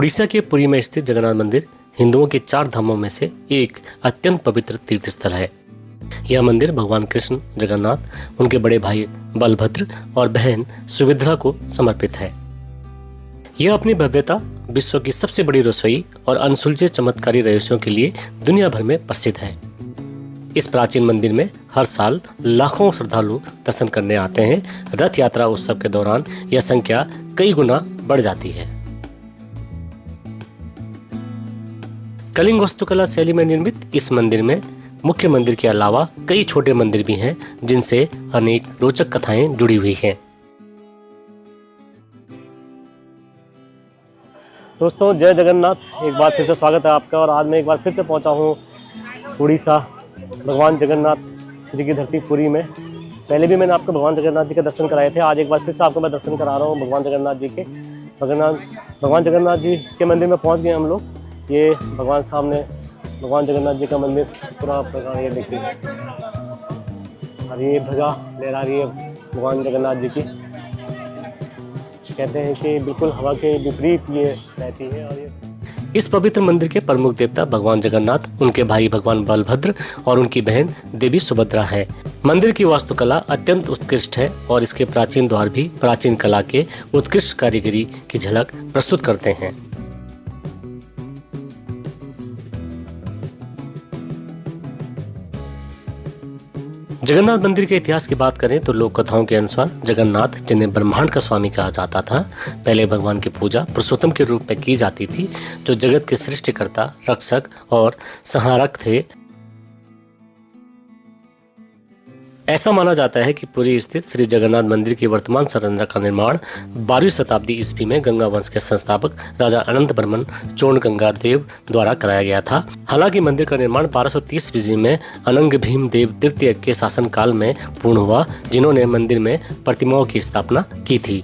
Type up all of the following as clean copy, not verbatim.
उड़ीसा के पुरी में स्थित जगन्नाथ मंदिर हिंदुओं के 4 धामों में से एक अत्यंत पवित्र तीर्थ स्थल है। यह मंदिर भगवान कृष्ण, जगन्नाथ, उनके बड़े भाई बलभद्र और बहन सुभद्रा को समर्पित है। यह अपनी भव्यता, विश्व की सबसे बड़ी रसोई और अनसुलझे चमत्कारी रहस्यों के लिए दुनिया भर में प्रसिद्ध है। इस प्राचीन मंदिर में हर साल लाखों श्रद्धालु दर्शन करने आते हैं। रथ यात्रा उत्सव के दौरान यह संख्या कई गुना बढ़ जाती है। कलिंग वास्तुकला शैली में निर्मित इस मंदिर में मुख्य मंदिर के अलावा कई छोटे मंदिर भी हैं, जिनसे अनेक रोचक कथाएं जुड़ी हुई हैं। दोस्तों, जय जगन्नाथ। एक बार फिर से स्वागत है आपका। और आज मैं एक बार फिर से पहुंचा हूं उड़ीसा, भगवान जगन्नाथ जी की धरती पुरी में। पहले भी मैंने आपको भगवान जगन्नाथ जी के दर्शन कराए थे। आज एक बार फिर से आपको मैं दर्शन करा रहा हूँ भगवान जगन्नाथ जी के। भगवान जगन्नाथ जी के मंदिर में पहुँच गए हम लोग। ये भगवान सामने भगवान जगन्नाथ जी का मंदिर पूरा प्रकार, ये देखिए, और ये ध्वजा लहरा रही है भगवान जगन्नाथ जी की। कहते हैं कि बिल्कुल हवा के विपरीत ये रहती है। और ये इस पवित्र मंदिर के प्रमुख देवता भगवान जगन्नाथ, उनके भाई भगवान बलभद्र और उनकी बहन देवी सुभद्रा है। मंदिर की वास्तुकला अत्यंत उत्कृष्ट है और इसके प्राचीन द्वार भी प्राचीन कला के उत्कृष्ट कारीगरी की झलक प्रस्तुत करते हैं। जगन्नाथ मंदिर के इतिहास की बात करें तो लोक कथाओं के अनुसार जगन्नाथ, जिन्हें ब्रह्मांड का स्वामी कहा जाता था, पहले भगवान की पूजा पुरुषोत्तम के रूप में की जाती थी, जो जगत के सृष्टिकर्ता, रक्षक और संहारक थे। ऐसा माना जाता है कि पुरी स्थित श्री जगन्नाथ मंदिर की वर्तमान संरचना का निर्माण 12वीं शताब्दी ईस्वी में गंगा वंश के संस्थापक राजा अनंत वर्मन चोड़गंगा देव द्वारा कराया गया था। हालांकि मंदिर का निर्माण 1230 ईस्वी में अनंग भीम देव तृतीय के शासनकाल में पूर्ण हुआ, जिन्होंने मंदिर में प्रतिमाओं की स्थापना की थी।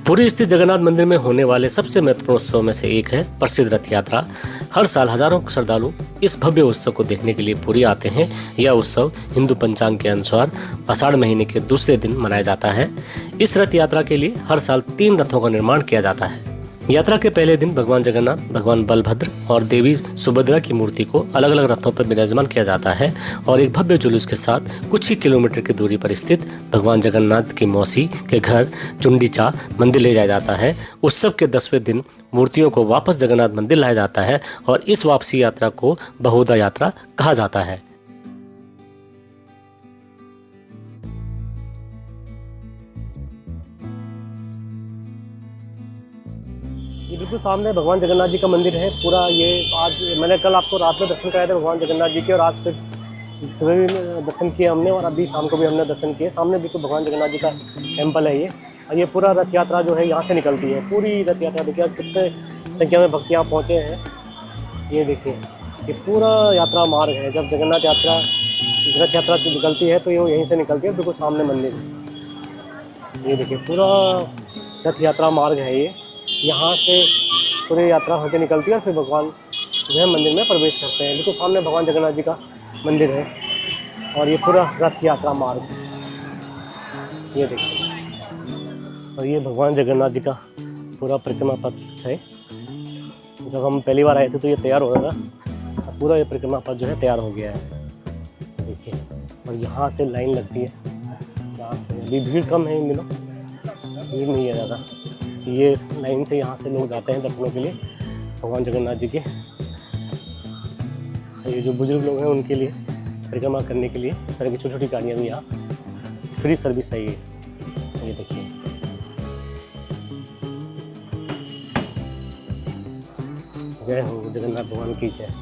पुरी स्थित जगन्नाथ मंदिर में होने वाले सबसे महत्वपूर्ण उत्सव में से एक है प्रसिद्ध रथ यात्रा। हर साल हजारों श्रद्धालु इस भव्य उत्सव को देखने के लिए पुरी आते हैं। यह उत्सव हिंदू पंचांग के अनुसार आषाढ़ महीने के दूसरे दिन मनाया जाता है। इस रथ यात्रा के लिए हर साल 3 रथों का निर्माण किया जाता है। यात्रा के पहले दिन भगवान जगन्नाथ, भगवान बलभद्र और देवी सुभद्रा की मूर्ति को अलग अलग रथों पर विराजमान किया जाता है और एक भव्य जुलूस के साथ कुछ ही किलोमीटर की दूरी पर स्थित भगवान जगन्नाथ की मौसी के घर चुंडीचा मंदिर ले जाया जाता है। उत्सव के 10वें दिन मूर्तियों को वापस जगन्नाथ मंदिर लाया जाता है और इस वापसी यात्रा को बहुधा यात्रा कहा जाता है। ये बिल्कुल सामने भगवान जगन्नाथ जी का मंदिर है पूरा। ये आज मैंने कल आपको रात में दर्शन कराए थे भगवान जगन्नाथ जी के, और आज फिर सुबह भी दर्शन किए हमने और अभी शाम को भी हमने दर्शन किए। सामने बिल्कुल भगवान जगन्नाथ जी का टेम्पल है ये। और ये पूरा रथ यात्रा जो है यहाँ से निकलती है। पूरी रथ यात्रा देखिए कितने संख्या में भक्त यहाँ पहुँचे हैं। ये देखिए, ये पूरा यात्रा मार्ग है। जब जगन्नाथ यात्रा रथ यात्रा से निकलती है तो ये यहीं से निकलती है। बिल्कुल सामने मंदिर, ये देखिए पूरा रथ यात्रा मार्ग है ये। यहाँ से पूरी यात्रा होकर निकलती है और फिर भगवान जो है मंदिर में प्रवेश करते हैं। बिल्कुल सामने भगवान जगन्नाथ जी का मंदिर है और ये पूरा रथ यात्रा मार्ग, ये देखिए। और ये भगवान जगन्नाथ जी का पूरा परिक्रमा पथ है। जब हम पहली बार आए थे तो ये तैयार हो रहा था, पूरा ये परिक्रमा पथ जो है तैयार हो गया है, देखिए। और यहाँ से लाइन लगती है, यहाँ से अभी भीड़ कम है इन दिनों, भीड़ नहीं है ज़्यादा। ये लाइन से यहाँ से लोग जाते हैं दर्शनों के लिए भगवान जगन्नाथ जी के। ये जो बुजुर्ग लोग हैं उनके लिए परिक्रमा करने के लिए इस तरह की छोटी छोटी गाड़ियाँ भी यहाँ फ्री सर्विस है। ये देखिए, जय हो जगन्नाथ भगवान की जय।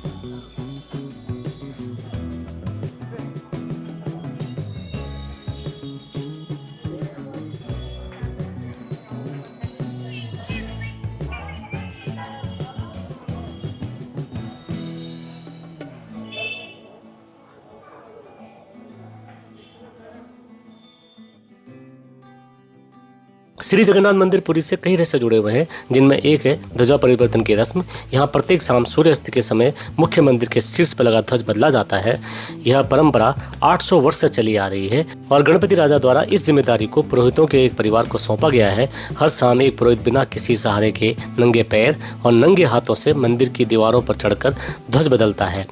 श्री जगन्नाथ मंदिर पुरी से कई रहस्य जुड़े हुए हैं, जिनमें एक है ध्वजा परिवर्तन की रस्म। यहाँ प्रत्येक शाम सूर्यास्त के समय मुख्य मंदिर के शीर्ष पर लगा ध्वज बदला जाता है। यह परंपरा 800 वर्ष से चली आ रही है और गणपति राजा द्वारा इस जिम्मेदारी को पुरोहितों के एक परिवार को सौंपा गया है। हर शाम एक पुरोहित बिना किसी सहारे के नंगे पैर और नंगे हाथों से मंदिर की दीवारों पर चढ़कर ध्वज बदलता है।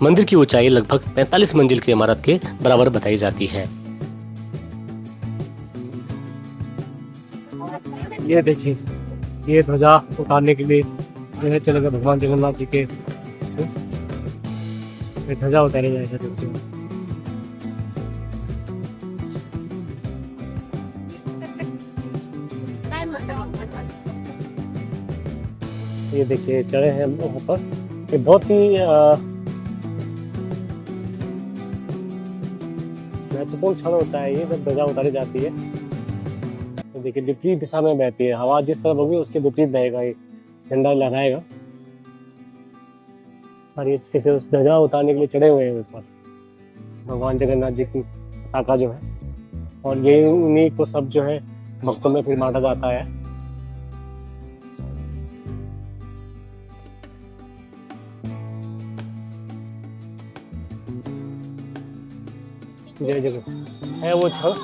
मंदिर की ऊंचाई लगभग 45 मंजिल की इमारत के बराबर बताई जाती है। ये देखिए, ये ध्वजा उतारने के लिए जो चले गए भगवान जगन्नाथ जी के इसमें ध्वजा उतारे जाएगा। ये देखिए चढ़े हैं हम वहाँ पर। ये बहुत ही महत्वपूर्ण क्षण होता है ये, जब ध्वजा उतारी जाती है। देखिए विपरीत दिशा में बहती है हवा, जिस तरफ होगी उसके विपरीत बहेगा, ये झंडा लहराएगा। और ये देखिए उस ध्वजा उतारने के लिए चढ़े हुए हैं ऊपर भगवान जगन्नाथ जी की पताका जो है, और ये उन्हीं को सब जो है भक्तों में फिर बांटा जाता है। जय जगन्नाथ है वो क्षण।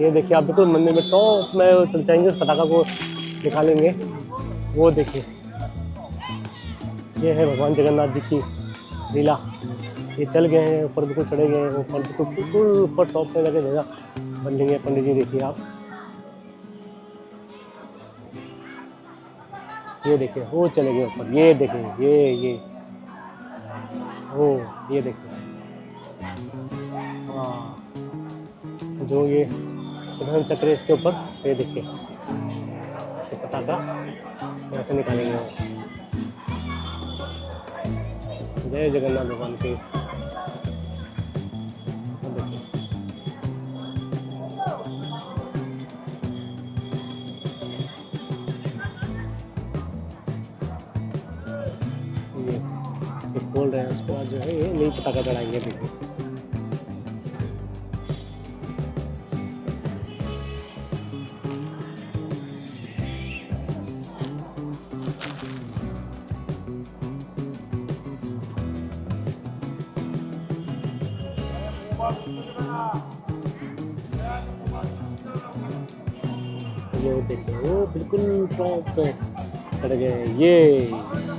ये देखिए आप बिल्कुल मंदिर में टॉप में चल जाएंगे, उस पताका को निकालेंगे। वो देखिए ये है भगवान जगन्नाथ जी की लीला। ये चल गए हैं ऊपर, बिल्कुल चढ़े गए हैं ऊपर, बिल्कुल ऊपर टॉप में लगे ध्वजा बंधेंगे। पंडित जी देखिए आप, ये देखिए वो चले गए ऊपर। ये देखिए ये ओ ये देखिए हाँ, जो ये सुदर्शन चक्र इसके ऊपर, ये देखिए ये पताका ऐसे निकालेंगे। जय जगन्नाथ भगवान के। ये खोल रहे हैं, उसके बाद जो है ये नई पताका चढ़ाएंगे। देखिए ये देखिए वो बिल्कुल टॉप पे चढ़ गए। ये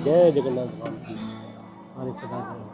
जय जगन्नाथ भगवान की हमारी सदा जय।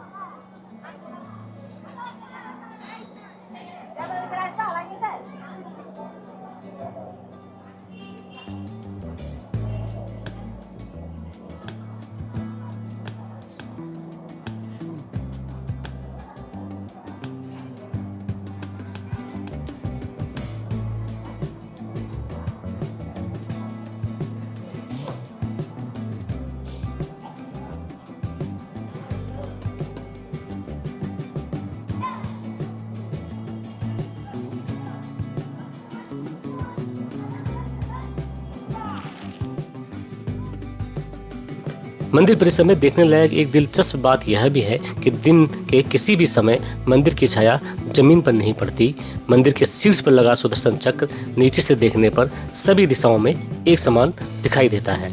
मंदिर परिसर में देखने लायक एक दिलचस्प बात यह भी है कि दिन के किसी भी समय मंदिर की छाया जमीन पर नहीं पड़ती। मंदिर के शीर्ष पर लगा सुदर्शन चक्र नीचे से देखने पर सभी दिशाओं में एक समान दिखाई देता है।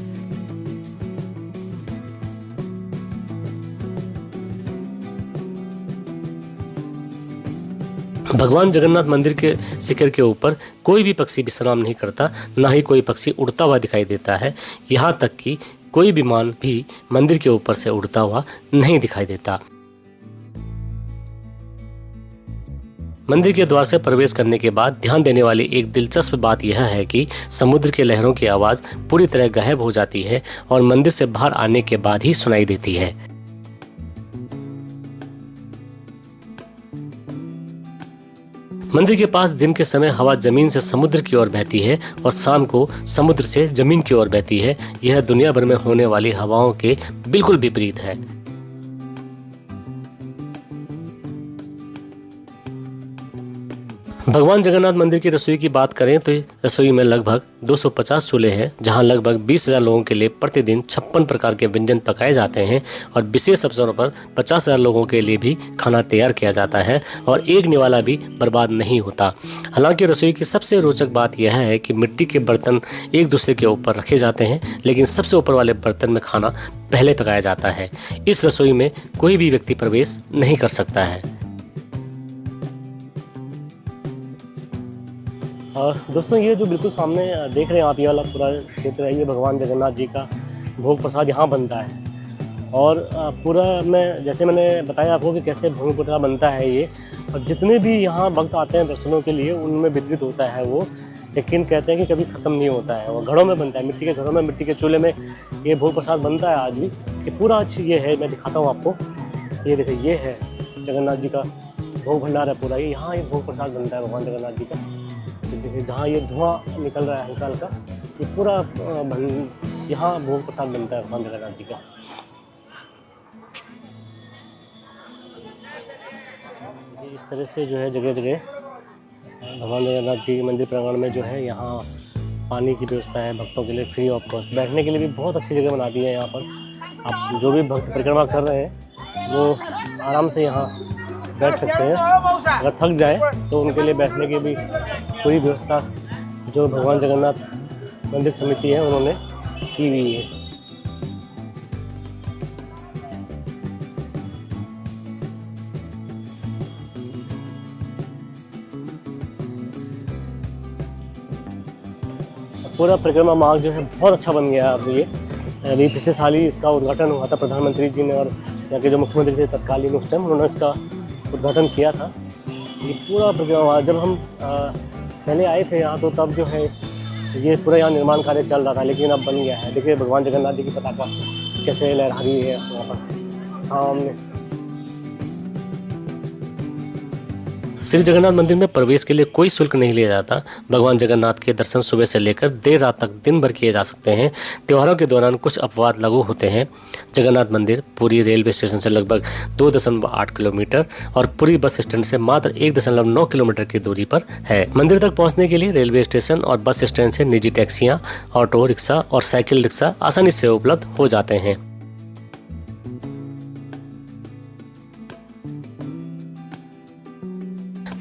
भगवान जगन्नाथ मंदिर के शिखर के ऊपर कोई भी पक्षी विश्राम नहीं करता, ना ही कोई पक्षी उड़ता हुआ दिखाई देता है। यहाँ तक कि कोई विमान भी मंदिर के ऊपर से उड़ता हुआ नहीं दिखाई देता। मंदिर के द्वार से प्रवेश करने के बाद ध्यान देने वाली एक दिलचस्प बात यह है कि समुद्र के लहरों की आवाज पूरी तरह गायब हो जाती है और मंदिर से बाहर आने के बाद ही सुनाई देती है। मंदिर के पास दिन के समय हवा जमीन से समुद्र की ओर बहती है और शाम को समुद्र से जमीन की ओर बहती है। यह दुनिया भर में होने वाली हवाओं के बिल्कुल विपरीत है। भगवान जगन्नाथ मंदिर की रसोई की बात करें तो रसोई में लगभग 250 चूल्हे हैं, जहां लगभग 20,000 लोगों के लिए प्रतिदिन 56 प्रकार के व्यंजन पकाए जाते हैं और विशेष अवसरों पर 50,000 लोगों के लिए भी खाना तैयार किया जाता है और एक निवाला भी बर्बाद नहीं होता। हालांकि रसोई की सबसे रोचक बात यह है कि मिट्टी के बर्तन एक दूसरे के ऊपर रखे जाते हैं, लेकिन सबसे ऊपर वाले बर्तन में खाना पहले पकाया जाता है। इस रसोई में कोई भी व्यक्ति प्रवेश नहीं कर सकता है। और दोस्तों, ये जो बिल्कुल सामने देख रहे हैं आप, ये वाला पूरा क्षेत्र है, ये भगवान जगन्नाथ जी का भोग प्रसाद यहाँ बनता है। और पूरा जैसे मैंने बताया आपको कि कैसे भोग प्रसाद बनता है ये, और जितने भी यहाँ भक्त आते हैं दर्शनों के लिए उनमें वितरित होता है वो, लेकिन कहते हैं कि कभी ख़त्म नहीं होता है। वो घरों में बनता है, मिट्टी के घरों में, मिट्टी के चूल्हे में ये भोग प्रसाद बनता है आज भी। ये पूरा अच्छी ये है, मैं दिखाता हूँ आपको। ये देखिए, ये है जगन्नाथ जी का भोग भंडार है पूरा। ये यहाँ ये भोग प्रसाद बनता है भगवान जगन्नाथ जी का। देखिए जहाँ ये धुआं निकल रहा है हल्का हल्का, ये पूरा यहाँ भोग प्रसाद बनता है भगवान जगन्नाथ जी का। इस तरह से जो है जगह जगह भगवान जगन्नाथ जी के मंदिर प्रांगण में जो है यहाँ पानी की व्यवस्था है भक्तों के लिए फ्री ऑफ कॉस्ट। बैठने के लिए भी बहुत अच्छी जगह बना दी है यहाँ पर। आप जो भी भक्त परिक्रमा कर रहे हैं वो आराम से यहाँ बैठ सकते हैं। अगर थक जाए तो उनके लिए बैठने की भी पूरी व्यवस्था जो भगवान जगन्नाथ मंदिर समिति है उन्होंने की हुई है। पूरा परिक्रमा मार्ग जो है बहुत अच्छा बन गया है अब ये। अभी पिछले साल ही इसका उद्घाटन हुआ था, प्रधानमंत्री जी ने और यहाँ के जो मुख्यमंत्री थे तत्कालीन उस टाइम, उन्होंने इसका उद्घाटन किया था। ये पूरा परिक्रमा, जब हम पहले आए थे यहाँ तो तब जो है ये पूरा यहाँ निर्माण कार्य चल रहा था, लेकिन अब बन गया है। देखिए भगवान जगन्नाथ जी की पताका कैसे लहरा रही है वहाँ पर सामने। श्री जगन्नाथ मंदिर में प्रवेश के लिए कोई शुल्क नहीं लिया जाता। भगवान जगन्नाथ के दर्शन सुबह से लेकर देर रात तक दिन भर किए जा सकते हैं। त्योहारों के दौरान कुछ अपवाद लागू होते हैं। जगन्नाथ मंदिर पुरी रेलवे स्टेशन से लगभग 2.8 किलोमीटर और पुरी बस स्टैंड से मात्र 1.9 किलोमीटर की दूरी पर है। मंदिर तक पहुंचने के लिए रेलवे स्टेशन और बस स्टैंड से निजी टैक्सियां, ऑटो रिक्शा और साइकिल रिक्शा आसानी से उपलब्ध हो जाते हैं।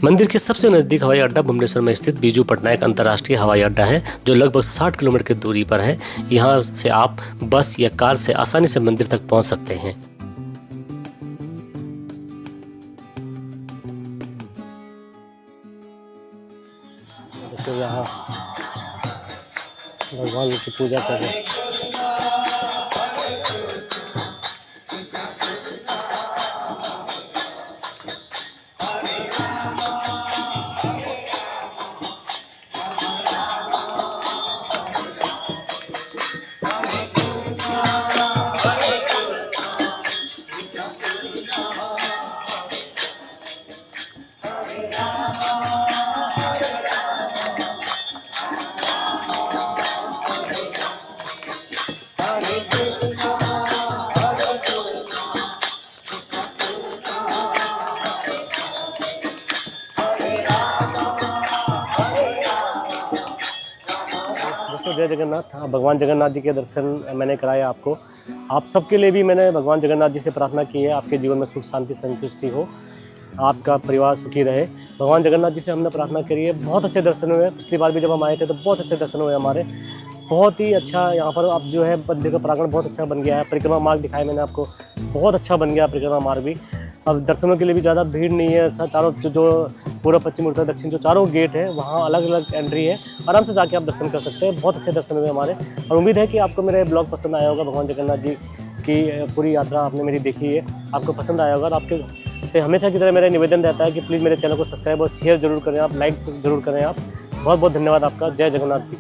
मंदिर के सबसे नज़दीक हवाई अड्डा भुवनेश्वर में स्थित बीजू पटनायक अंतर्राष्ट्रीय हवाई अड्डा है, जो लगभग 60 किलोमीटर की दूरी पर है। यहाँ से आप बस या कार से आसानी से मंदिर तक पहुँच सकते हैं। तो यहाँ भगवान की पूजा कर रहे हैं। जय जगन्नाथ। भगवान जगन्नाथ जी के दर्शन मैंने कराए आपको। आप सबके लिए भी मैंने भगवान जगन्नाथ जी से प्रार्थना की है, आपके जीवन में सुख शांति संतुष्टि हो, आपका परिवार सुखी रहे। भगवान जगन्नाथ जी से हमने प्रार्थना करी है। बहुत अच्छे दर्शन हुए। पिछली बार भी जब हम आए थे तो बहुत अच्छे दर्शन हुए हमारे। बहुत ही अच्छा यहाँ पर अब जो है मंदिर का प्रांगण बहुत अच्छा बन गया है। परिक्रमा मार्ग दिखाया मैंने आपको, बहुत अच्छा बन गया परिक्रमा मार्ग भी। अब दर्शनों के लिए भी ज़्यादा भीड़ नहीं है। चारों जो पूर्व, पश्चिम, उत्तर, दक्षिण जो चारों गेट है वहाँ अलग अलग एंट्री है। आराम से जाके आप दर्शन कर सकते हैं। बहुत अच्छे दर्शन हुए हमारे और उम्मीद है कि आपको मेरे ब्लॉग पसंद आया होगा। भगवान जगन्नाथ जी की पूरी यात्रा आपने मेरी देखी है, आपको पसंद आया होगा। और आपके से हमेशा की तरह मेरा निवेदन रहता है कि प्लीज़ मेरे चैनल को सब्सक्राइब और शेयर जरूर करें, आप लाइक जरूर करें आप। बहुत बहुत धन्यवाद आपका। जय जगन्नाथ जी।